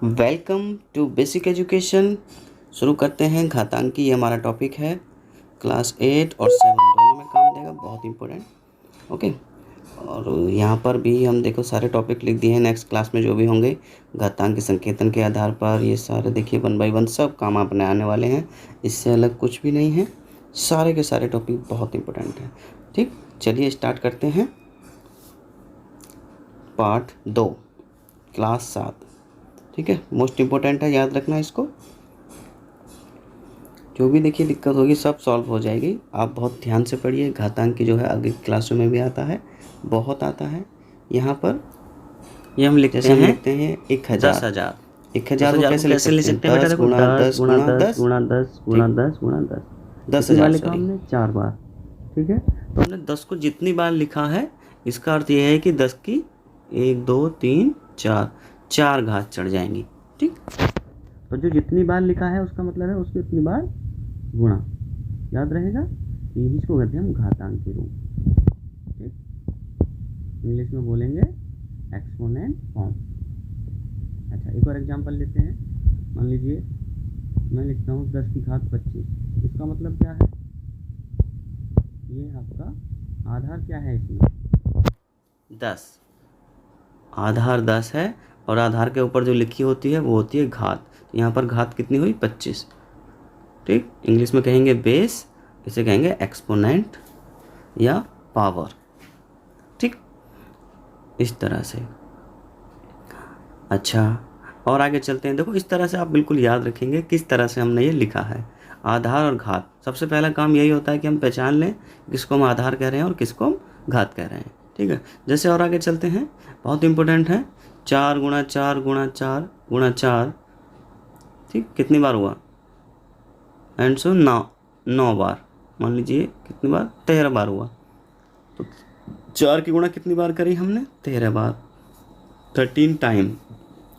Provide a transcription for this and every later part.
Welcome to basic education. शुरू करते हैं घातांकी। ये हमारा टॉपिक है, क्लास 8 और 7 दोनों में काम देगा, बहुत इम्पोर्टेंट। ओके, और यहाँ पर भी हम देखो सारे टॉपिक लिख दिए हैं। नेक्स्ट क्लास में जो भी होंगे घातांकी संकेतन के आधार पर ये सारे देखिए 1 बाय 1 सब काम अपने आने वाले हैं। इससे अलग कुछ भी नहीं है, सारे के सारे टॉपिक बहुत इम्पोर्टेंट हैं। ठीक, चलिए स्टार्ट करते हैं। Part 2 class 7। ठीक है, मोस्ट इम्पोर्टेंट है, याद रखना इसको। जो भी देखिए दिक्कत होगी सब सॉल्व हो जाएगी। आप बहुत ध्यान से पढ़िए। घातांक जो है आगे क्लासों में भी आता है, बहुत आता है। यहाँ पर ये हम लिखते हैं 1000। 1000 को कैसे लिख सकते हैं? 10 गुणा 10 गुणा 10 गुणा 10 गुणा 10 गुणा 10 10,000 लिखा हमने 4 बार। ठीक है, तो हमने 10 को जितनी बार लिखा है इसका अर्थ यह है कि 10 की 1 2 3 4 घात चढ़ जाएंगी। ठीक, तो जो जितनी बार लिखा है उसका मतलब है उसकी उतनी बार गुणा। याद रहेगा, यही इसको कहते हैं हम घातांक के रूप। ठीक, इंग्लिश में बोलेंगे एक्सपोनेंट फॉर्म। अच्छा, एक और एग्जांपल लेते हैं। मान लीजिए मैं लिखता हूँ 10 की घात 25। इसका मतलब क्या है? ये आपका आधार क्या है इसमें? 10। आधार 10 है और आधार के ऊपर जो लिखी होती है वो होती है घात। यहाँ पर घात कितनी हुई? 25। ठीक, इंग्लिश में कहेंगे बेस, इसे कहेंगे एक्सपोनेंट या पावर। ठीक, इस तरह से। अच्छा, और आगे चलते हैं। देखो इस तरह से आप बिल्कुल याद रखेंगे किस तरह से हमने ये लिखा है। आधार और घात, सबसे पहला काम यही होता है कि हम पहचान लें किसको हम आधार कह रहे हैं और किसको हम घात कह रहे हैं। ठीक है, जैसे और आगे चलते हैं, बहुत इंपॉर्टेंट है। 4 गुणा 4 गुणा 4 गुणा 4। ठीक, कितनी बार हुआ? एंड सो 9 बार। मान लीजिए कितनी बार? 13 बार हुआ। तो 4 की गुणा कितनी बार करी हमने? 13 बार, 13 टाइम।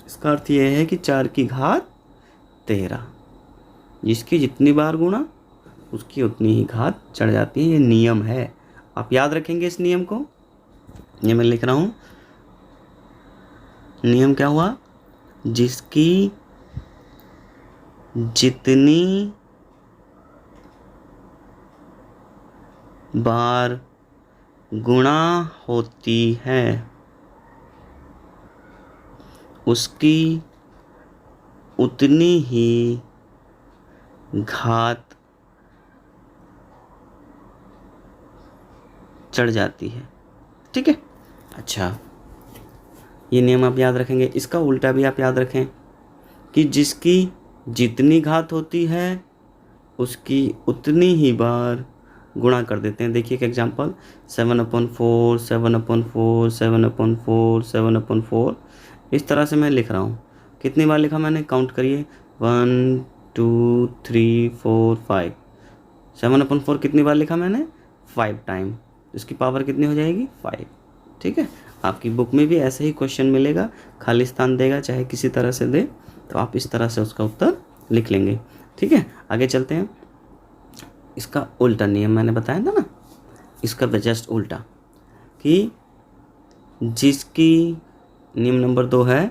इसका अर्थ यह है कि 4 की घात 13। जिसकी जितनी बार गुणा उसकी उतनी ही घात चढ़ जाती है। ये नियम है, आप याद रखेंगे इस नियम को। ये मैं लिख रहा हूँ, नियम क्या हुआ? जिसकी जितनी बार गुणा होती है उसकी उतनी ही घात चढ़ जाती है। ठीक है, अच्छा, ये नियम आप याद रखेंगे। इसका उल्टा भी आप याद रखें कि जिसकी जितनी घात होती है उसकी उतनी ही बार गुणा कर देते हैं। देखिए एक एग्जांपल, 7/4 7/4 7/4 7/4। इस तरह से मैं लिख रहा हूँ। कितनी बार लिखा मैंने? काउंट करिए, 1 2 3 4 5। 7/4 कितनी बार लिखा मैंने? 5 टाइम। इसकी पावर कितनी हो जाएगी? 5। ठीक है, आपकी बुक में भी ऐसे ही क्वेश्चन मिलेगा, खाली स्थान देगा चाहे किसी तरह से दे, तो आप इस तरह से उसका उत्तर लिख लेंगे। ठीक है, आगे चलते हैं। इसका उल्टा नियम मैंने बताया था ना, इसका जस्ट उल्टा, कि जिसकी, नियम नंबर 2 है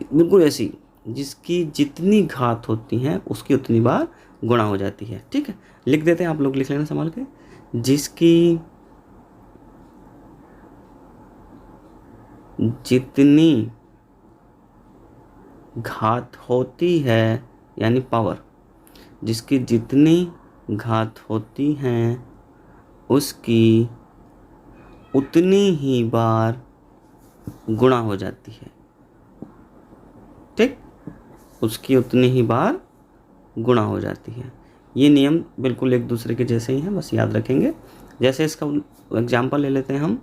बिल्कुल ऐसी, जिसकी जितनी घात होती हैं उसकी उतनी बार गुणा हो जाती है। ठीक है, लिख देते हैं, आप लोग लिख लेना संभाल के। जिसकी जितनी घात होती है यानी पावर, जिसकी जितनी घात होती हैं उसकी उतनी ही बार गुणा हो जाती है। ठीक, उसकी उतनी ही बार गुणा हो जाती है। ये नियम बिल्कुल एक दूसरे के जैसे ही हैं, बस याद रखेंगे। जैसे इसका एग्जांपल ले लेते हैं हम,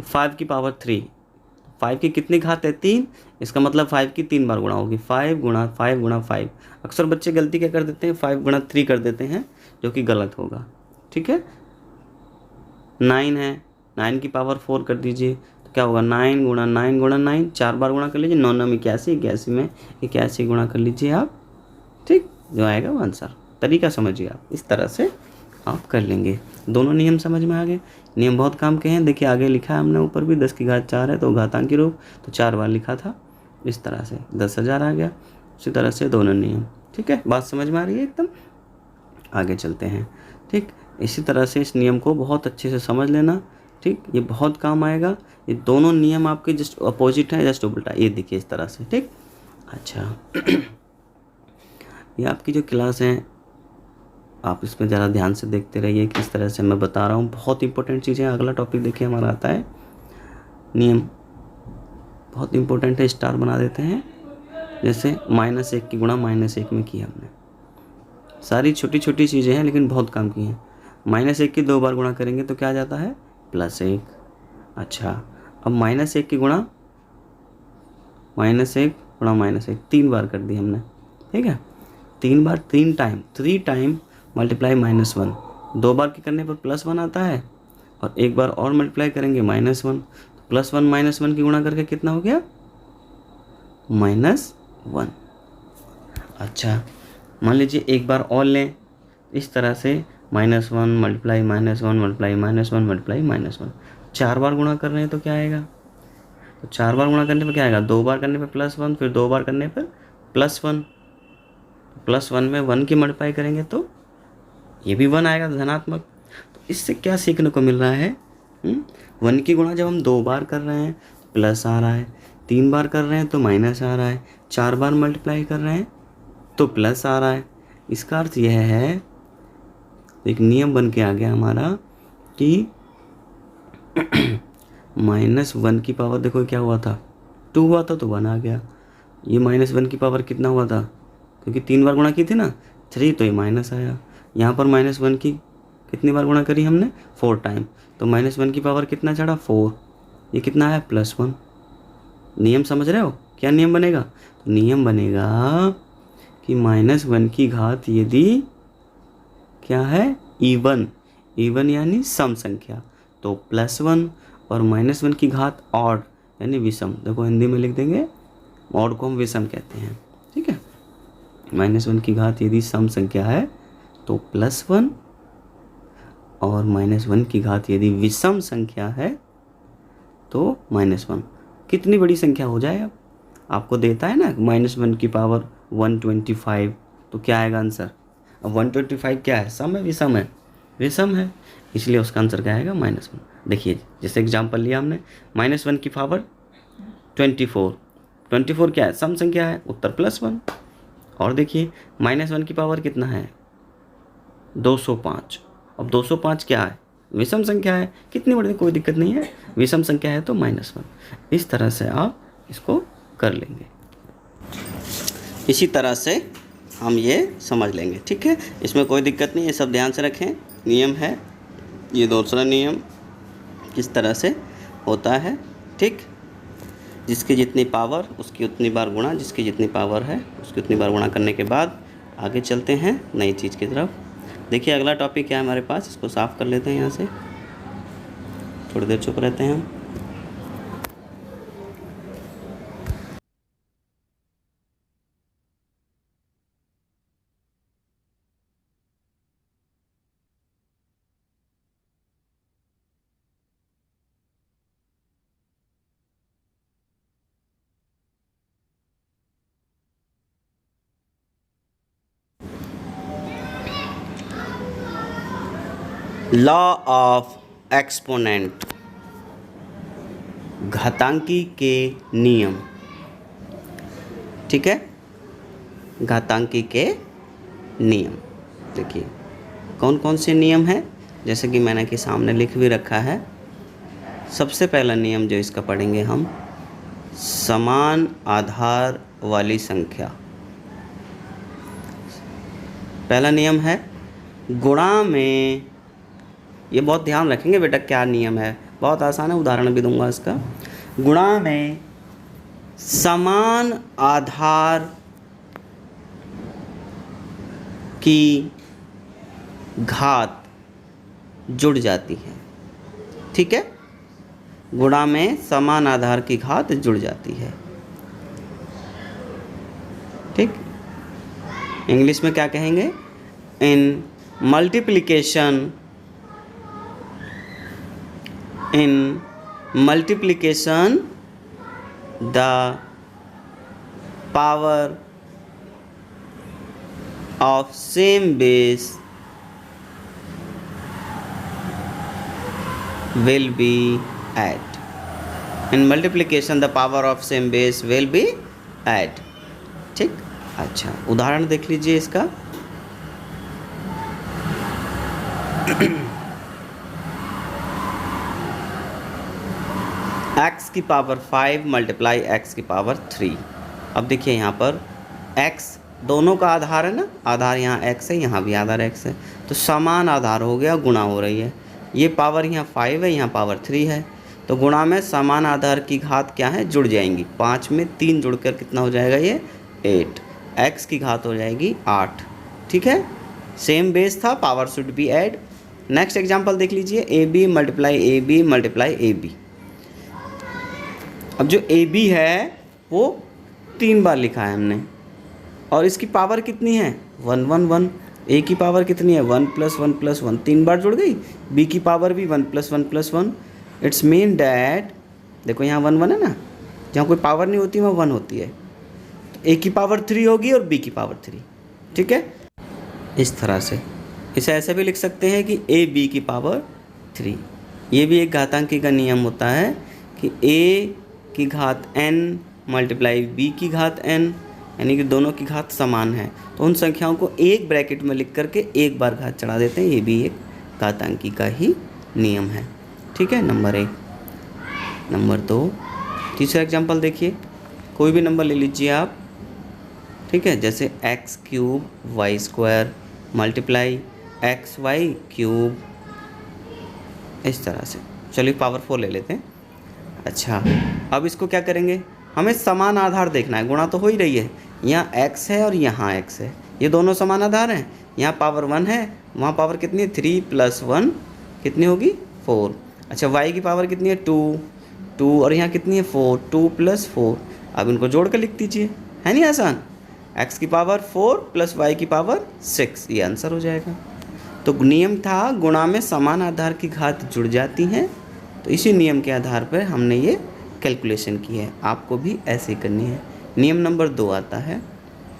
5 की पावर 3। 5 की कितनी घात है? 3। इसका मतलब 5 की 3 बार गुणा होगी। 5 गुणा 5 गुणा 5। अक्सर बच्चे गलती क्या कर देते हैं? 5 गुणा 3 कर देते हैं, जो कि गलत होगा। ठीक है, 9 है, 9 की पावर 4 कर दीजिए, तो क्या होगा? 9 गुणा 9 गुणा 9, 4 बार गुणा कर लीजिए। 9 9 81, 81 में 81 गुणा कर लीजिए आप। ठीक, जो आएगा वो आंसर। तरीका समझिए आप, इस तरह से आप कर लेंगे। दोनों नियम समझ में आ गए। नियम बहुत काम के हैं। देखिए आगे लिखा है हमने ऊपर भी, 10 की घात 4 है तो घातांकी रूप, तो 4 बार लिखा था। इस तरह से 10,000 आ गया। उसी तरह से दोनों नियम। ठीक है, बात समझ में आ रही है एकदम। आगे चलते हैं। ठीक, इसी तरह से इस नियम को बहुत अच्छे से समझ लेना। ठीक, ये बहुत काम आएगा। ये दोनों नियम आपके जस्ट अपोजिट हैं, जस्ट उल्टा। ये देखिए इस तरह से। ठीक, अच्छा ये आपकी जो क्लास है आप इसमें ज़रा ध्यान से देखते रहिए किस तरह से मैं बता रहा हूँ। बहुत इंपॉर्टेंट चीज़ें। अगला टॉपिक देखिए हमारा आता है नियम, बहुत इंपॉर्टेंट है, स्टार बना देते हैं। जैसे -1 की गुणा -1 में की हमने। सारी छोटी छोटी चीज़ें हैं लेकिन बहुत काम की हैं। -1 की 2 बार गुणा करेंगे तो क्या आ जाता है? +1। अच्छा, अब -1 की गुणा -1 गुणा -1 3 बार कर दी हमने। ठीक है, 3 बार, 3 टाइम मल्टीप्लाई -1। 2 बार के करने पर +1 आता है और 1 बार और मल्टीप्लाई करेंगे -1। +1 -1 की गुणा करके कितना हो गया? -1। अच्छा, मान लीजिए एक बार और लें इस तरह से -1 मल्टीप्लाई -1 मल्टीप्लाई -1 मल्टीप्लाई -1। 4 बार गुणा कर रहे हैं तो क्या आएगा? तो 4 बार गुणा करने पर क्या आएगा? 2 बार करने पर +1, फिर 2 बार करने पर +1। +1 में 1 की मल्टीप्लाई करेंगे तो ये भी 1 आएगा, धनात्मक। तो इससे क्या सीखने को मिल रहा है? 1 की गुणा जब हम 2 बार कर रहे हैं तो प्लस आ रहा है, 3 बार कर रहे हैं तो माइनस आ रहा है, 4 बार मल्टीप्लाई कर रहे हैं तो प्लस आ रहा है। इसका अर्थ यह है, एक नियम बन के आ गया हमारा कि -1 की पावर देखो क्या हुआ था, 2 हुआ था तो 1 आ गया। ये -1 की पावर कितना हुआ था? क्योंकि 3 बार गुणा की थी ना, 3, तो ये माइनस आया। यहाँ पर -1 की कितनी बार गुणा करी हमने? 4 टाइम। तो -1 की पावर कितना चढ़ा? 4। ये कितना है? +1। नियम समझ रहे हो? क्या नियम बनेगा? तो नियम बनेगा कि -1 की घात यदि क्या है? इवन यानी सम संख्या, तो +1, और -1 की घात ऑड यानी विषम। देखो हिंदी में लिख देंगे, ऑड को हम विषम कहते हैं। ठीक है, -1 की घात यदि सम संख्या है तो +1, और -1 की घात यदि विषम संख्या है तो -1। कितनी बड़ी संख्या हो जाए? अब आपको देता है ना -1 की पावर 125, तो क्या आएगा आंसर? अब 125 क्या है? सम है विषम है? विषम है, इसलिए उसका आंसर क्या आएगा? -1। देखिए जैसे एग्जांपल लिया हमने, -1 की पावर 24। 24 क्या है? सम संख्या है, उत्तर +1। और देखिए -1 की पावर कितना है? 205। अब 205 क्या है? विषम संख्या है। कितनी बड़ी, कोई दिक्कत नहीं है, विषम संख्या है तो -1। इस तरह से आप इसको कर लेंगे। इसी तरह से हम ये समझ लेंगे। ठीक है, इसमें कोई दिक्कत नहीं, ये सब ध्यान से रखें। नियम है ये दूसरा नियम, किस तरह से होता है। ठीक, जिसकी जितनी पावर उसकी उतनी बार गुणा, जिसकी जितनी पावर है उसकी उतनी बार गुणा करने के बाद आगे चलते हैं नई चीज़ की तरफ। देखिए अगला टॉपिक क्या है हमारे पास, इसको साफ़ कर लेते हैं यहाँ से, थोड़ी देर चुप रहते हैं हम। लॉ ऑफ एक्सपोनेंट, घातांकी के नियम। ठीक है, घातांकी के नियम। देखिए कौन कौन से नियम हैं, जैसे कि मैंने कि सामने लिख भी रखा है। सबसे पहला नियम जो इसका पढ़ेंगे हम, समान आधार वाली संख्या। पहला नियम है गुणा में, ये बहुत ध्यान रखेंगे बेटा क्या नियम है, बहुत आसान है, उदाहरण भी दूंगा इसका। गुणा में समान आधार की घात जुड़ जाती है। ठीक है, गुणा में समान आधार की घात जुड़ जाती है। ठीक, इंग्लिश में क्या कहेंगे? इन multiplication the power of same base will be add. In multiplication the power of same base will be add. ठीक, अच्छा उदाहरण देख लीजिए इसका। x की पावर 5 मल्टीप्लाई x की पावर 3। अब देखिए यहाँ पर x दोनों का आधार है ना, आधार यहाँ x है, यहाँ भी आधार x है, तो समान आधार हो गया, गुणा हो रही है। ये पावर यहाँ 5 है, यहाँ पावर 3 है, तो गुणा में समान आधार की घात क्या है, जुड़ जाएंगी। 5 में 3 जुड़कर कितना हो जाएगा, ये 8। x की घात हो जाएगी 8। ठीक है, सेम बेस था, power should be add. Next example देख लीजिए, A B multiply A B multiply A B. अब जो ए बी है वो 3 बार लिखा है हमने, और इसकी पावर कितनी है, 1 1 1। ए की पावर कितनी है, 1 + 1 + 1, 3 बार जुड़ गई। बी की पावर भी 1 + 1 + 1। इट्स मीन डैट, देखो यहाँ 1 1 है ना, जहाँ कोई पावर नहीं होती वहाँ 1 होती है, तो ए की पावर 3 होगी और बी की पावर 3। ठीक है, इस तरह से इसे ऐसे भी लिख सकते हैं कि ए बी की पावर 3। ये भी एक घातांकी का नियम होता है कि ए की घात n मल्टीप्लाई बी की घात n, यानी कि दोनों की घात समान है, तो उन संख्याओं को एक ब्रैकेट में लिख करके एक बार घात चढ़ा देते हैं। ये भी एक घातांकी का ही नियम है। ठीक है, नंबर 1। नंबर 2, तीसरा एग्जांपल देखिए, कोई भी नंबर ले लीजिए आप। ठीक है, जैसे x³ y² मल्टीप्लाई xy³ इस तरह से। चलिए पावर 4 ले लेते हैं। अच्छा, अब इसको क्या करेंगे, हमें समान आधार देखना है, गुणा तो हो ही रही है, यहाँ x है और यहाँ x है, ये दोनों समान आधार हैं। यहाँ पावर 1 है, वहाँ पावर कितनी है, 3 + 1 कितनी होगी, 4। अच्छा, y की पावर कितनी है, 2 और यहाँ कितनी है, 4, 2 + 4। अब इनको जोड़ कर लिख दीजिए, है नहीं आसान। x की पावर 4 + y की पावर 6, ये आंसर हो जाएगा। तो नियम था गुणा में समान आधार की घात जुड़ जाती हैं, तो इसी नियम के आधार पर हमने ये कैलकुलेशन की है। आपको भी ऐसे ही करनी है। नियम नंबर 2 आता है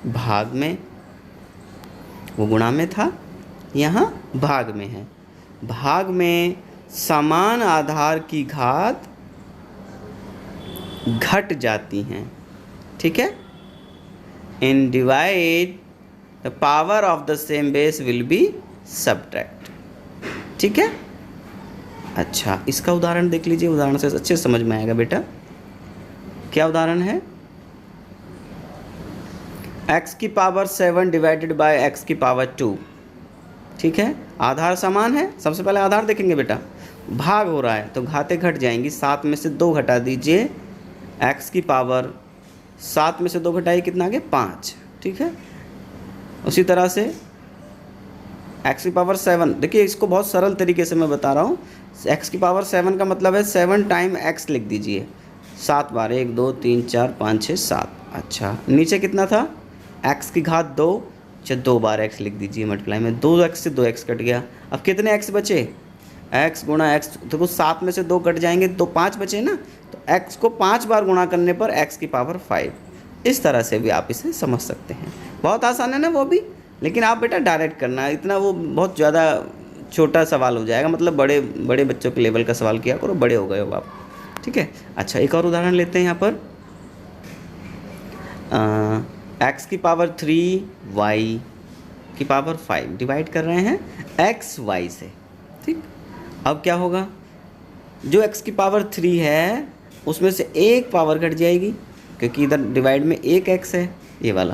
भाग में, वो गुणा में था, यहाँ भाग में है। भाग में समान आधार की घात घट जाती हैं। ठीक है, इन divide the power of the same base will be subtract. ठीक है, अच्छा इसका उदाहरण देख लीजिए, उदाहरण से अच्छे समझ में आएगा बेटा। क्या उदाहरण है, x की पावर 7 डिवाइडेड बाय x की पावर 2। ठीक है, आधार समान है, सबसे पहले आधार देखेंगे बेटा। भाग हो रहा है तो घातें घट जाएंगी, 7 में से 2 घटा दीजिए, x की पावर 7 में से 2 घटाइए, कितना आ गया, 5। ठीक है, उसी तरह से x की पावर 7, देखिए इसको बहुत सरल तरीके से मैं बता रहा हूँ। x की पावर 7 का मतलब है 7 टाइम x लिख दीजिए, 7 बार, 1 2 3 4 5 6 7। अच्छा, नीचे कितना था, x की घात 2, अच्छा 2 बार x लिख दीजिए मल्टीप्लाई में, 2x से 2x कट गया। अब कितने x बचे, x गुणा x, तो 7 में से 2 कट जाएंगे तो 5 बचे ना, तो x को 5 बार गुणा करने पर x की पावर 5। इस तरह से भी आप इसे समझ सकते हैं। बहुत आसान है ना वो भी, लेकिन आप बेटा डायरेक्ट करना, इतना वो बहुत ज़्यादा छोटा सवाल हो जाएगा, मतलब बड़े बड़े बच्चों के लेवल का सवाल किया करो, बड़े हो गए हो आप। ठीक है, अच्छा एक और उदाहरण लेते हैं यहाँ पर। x की पावर 3 y की पावर 5 डिवाइड कर रहे हैं x y से। ठीक, अब क्या होगा, जो x की पावर 3 है उसमें से एक पावर घट जाएगी, क्योंकि इधर डिवाइड में एक x है, ये वाला,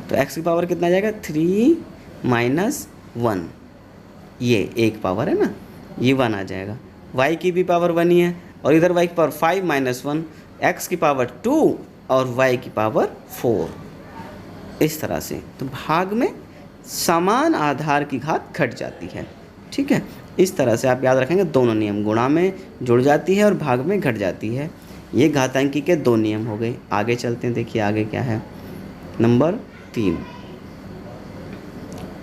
तो x की पावर कितना आ जाएगा, 3 - 1, ये एक पावर है ना, ये 1 आ जाएगा। y की भी पावर 1 ही है, और इधर y की पावर 5 - 1, x की पावर 2 और y की पावर 4। इस तरह से तो भाग में समान आधार की घात घट जाती है। ठीक है, इस तरह से आप याद रखेंगे, दोनों नियम, गुणा में जुड़ जाती है और भाग में घट जाती है। ये घातांकी के 2 नियम हो गए। आगे चलते हैं, देखिए आगे क्या है, नंबर 3।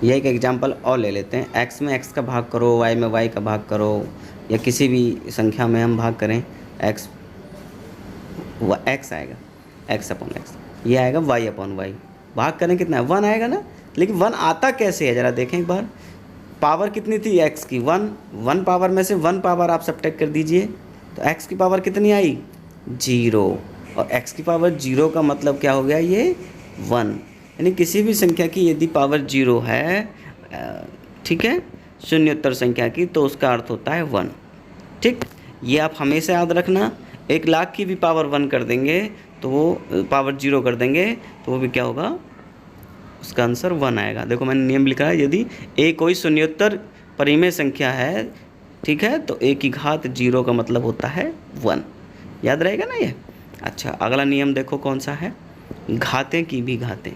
यह एक एग्जांपल और ले लेते हैं। x में x का भाग करो, y में y का भाग करो, या किसी भी संख्या में हम भाग करें, x आएगा, x/x। ये आएगा y अपॉन वाई। भाग करें कितना है 1 आएगा ना, लेकिन 1 आता कैसे है ज़रा देखें एक बार। पावर कितनी थी x की 1 पावर में से 1 पावर आप सब्ट्रैक्ट कर दीजिए, तो x की पावर कितनी आई 0, और x की पावर 0 का मतलब क्या हो गया ये 1। यानी किसी भी संख्या की यदि पावर 0 है, ठीक है, शून्योत्तर संख्या की, तो उसका अर्थ होता है 1। ठीक, ये आप हमेशा याद रखना। 1 लाख की भी पावर 1 कर देंगे तो वो पावर 0 कर देंगे तो वो भी क्या होगा, उसका आंसर 1 आएगा। देखो मैंने नियम लिखा है, यदि a कोई शून्योत्तर परिमेय संख्या है, ठीक है, तो a की घात 0 का मतलब होता है 1। याद रहेगा ना ये। अच्छा, अगला नियम देखो कौन सा है, घातें की भी घातें।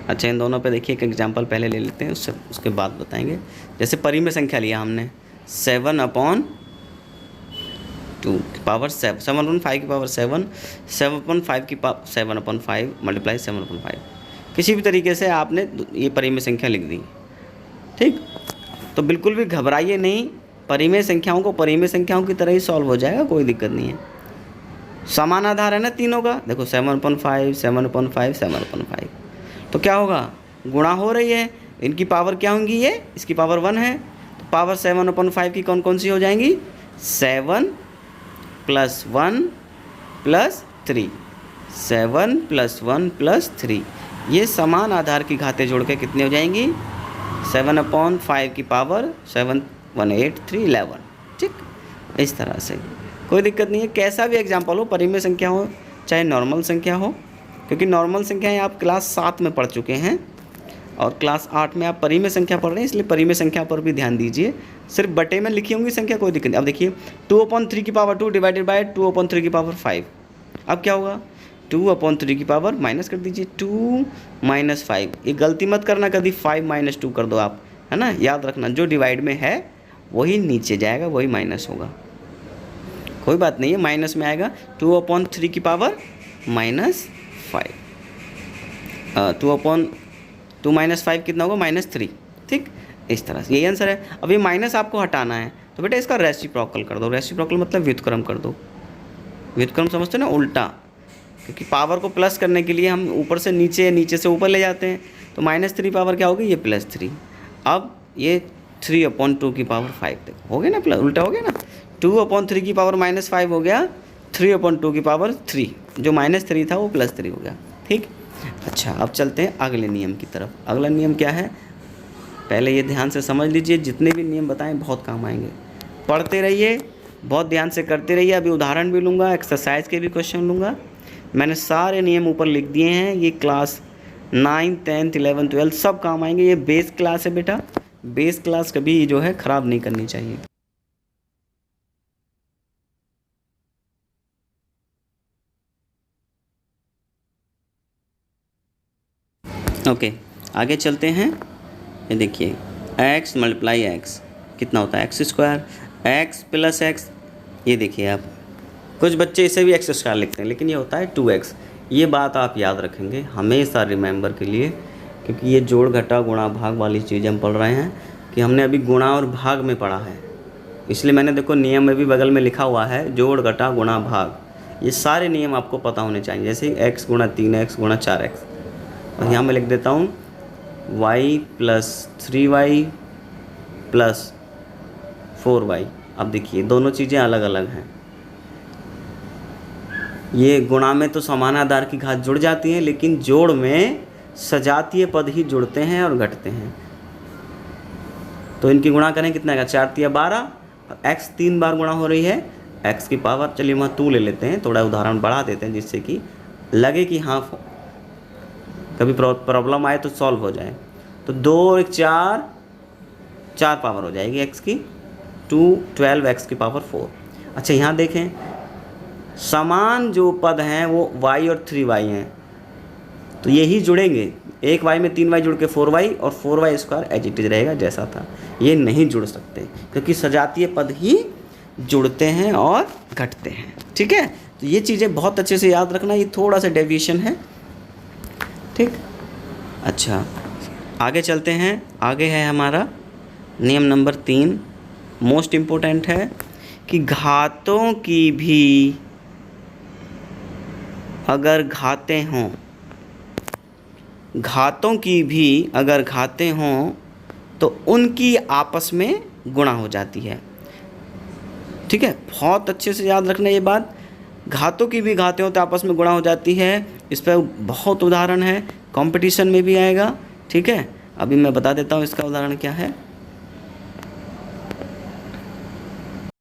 अच्छा, इन दोनों पे देखिए एक एग्जांपल पहले ले लेते हैं, उसके बाद बताएंगे। जैसे परिमेय संख्या लिया हमने 7/2 की पावर 7, 7/5 की पावर 7, 7/5 की पावर 7/5 मल्टीप्लाई 7/5। किसी भी तरीके से आपने ये परिमेय संख्या लिख दी। ठीक, तो बिल्कुल भी घबराइए नहीं, परिमेय संख्याओं को परिमेय संख्याओं की तरह ही सॉल्व हो जाएगा, कोई दिक्कत नहीं है। समान आधार है ना तीनों का, देखो 7/5 7/5 7/5, तो क्या होगा, गुणा हो रही है, इनकी पावर क्या होंगी, ये इसकी पावर 1 है, तो पावर 7/5 की कौन कौन सी हो जाएंगी, 7 + 1 + 3, 7 + 1 + 3। ये समान आधार की घातें जोड़ के कितनी हो जाएंगी, 7/5 की पावर 7 1 8 3 11। ठीक, इस तरह से कोई दिक्कत नहीं है, कैसा भी एग्जाम्पल हो, परिमेय संख्या हो चाहे नॉर्मल संख्या हो, क्योंकि नॉर्मल संख्याएं आप क्लास 7 में पढ़ चुके हैं और क्लास 8 में आप परिमेय संख्या पढ़ रहे हैं, इसलिए परिमेय संख्या पर भी ध्यान दीजिए। सिर्फ बटे में लिखी होंगी संख्या, कोई दिक्कत नहीं। अब देखिए 2/3 की पावर 2 डिवाइडेड बाय 2/3 की पावर 5, अब क्या होगा, 2/3 की पावर माइनस कर दीजिए, 2 - 5। ये गलती मत करना कभी 5 - 2 कर दो आप, है ना, याद रखना जो डिवाइड में है वही नीचे जाएगा, वही माइनस होगा। कोई बात नहीं है, माइनस में आएगा 2/3 की पावर -5, 2 - 5 कितना होगा -3। ठीक, इस तरह से यही आंसर है। अब ये माइनस आपको हटाना है, तो बेटा इसका रेसिप्रोकल कर दो। रेसिप्रोकल मतलब व्युत्क्रम कर दो। व्युत्क्रम समझते हो ना, उल्टा, क्योंकि पावर को प्लस करने के लिए हम ऊपर से नीचे, नीचे से ऊपर ले जाते हैं, तो -3 पावर क्या होगी, ये +3। अब ये 3/2 की पावर 5, देखो हो गया ना, प्लस उल्टा हो गया ना, 2/3 की पावर -5 हो गया, 3/2 की पावर 3, जो -3 था वो +3 हो गया। ठीक, अच्छा, अब चलते हैं अगले नियम की तरफ। अगला नियम क्या है, पहले ये ध्यान से समझ लीजिए, जितने भी नियम बताएं बहुत काम आएंगे, पढ़ते रहिए, बहुत ध्यान से करते रहिए। अभी उदाहरण भी लूँगा, एक्सरसाइज के भी क्वेश्चन लूँगा। मैंने सारे नियम ऊपर लिख दिए हैं, ये क्लास 9 10 11 12 सब काम आएंगे। ये बेस क्लास है बेटा, बेस क्लास कभी जो है ख़राब नहीं करनी चाहिए। ओके, आगे चलते हैं। ये देखिए x × x कितना होता है, x², x + x। ये देखिए आप, कुछ बच्चे इसे भी x² लिखते हैं, लेकिन ये होता है 2x। ये बात आप याद रखेंगे हमेशा रिमेंबर के लिए, क्योंकि ये जोड़ घटा गुणा भाग वाली चीज़ हम पढ़ रहे हैं, कि हमने अभी गुणा और भाग में पढ़ा है, इसलिए मैंने देखो नियम में भी बगल में लिखा हुआ है जोड़ घटा गुणा भाग। ये सारे नियम आपको पता होने चाहिए, जैसे x × 3x × 4x। और यहाँ मैं लिख देता हूँ y + 3y + 4y। अब देखिए दोनों चीज़ें अलग अलग हैं। ये गुणा में तो समान आधार की घात जुड़ जाती हैं, लेकिन जोड़ में सजातीय पद ही जुड़ते हैं और घटते हैं। तो इनकी गुणा करें, कितना आएगा, 4 × 3 = 12, और x 3 बार गुणा हो रही है, x की पावर, चलिए वहाँ 2 ले लेते हैं, थोड़ा उदाहरण बढ़ा देते हैं जिससे कि लगे कि हाँ कभी प्रॉब्लम आए तो सॉल्व हो जाए। तो 2 और 1 4 पावर हो जाएगी x की, 2 12 x की पावर 4। अच्छा, यहाँ देखें समान जो पद हैं वो y और 3y हैं, तो यही जुड़ेंगे। एक y में 3y जुड़ के 4y, और 4y² एज इट इज रहेगा जैसा था। ये नहीं जुड़ सकते, क्योंकि सजातीय पद ही जुड़ते हैं और घटते हैं। ठीक है, तो ये चीज़ें बहुत अच्छे से याद रखना, ये थोड़ा सा डेविएशन है। ठीक, अच्छा आगे चलते हैं। आगे है हमारा नियम नंबर 3, मोस्ट इम्पोर्टेंट है, कि घातों की भी अगर घाते हों, घातों की भी अगर घाते हों तो उनकी आपस में गुणा हो जाती है। ठीक है, बहुत अच्छे से याद रखना ये बात। घातों की भी घाते हों तो आपस में गुणा हो जाती है। इस पर बहुत उदाहरण है, कंपटीशन में भी आएगा। ठीक है, अभी मैं बता देता हूँ इसका उदाहरण क्या है।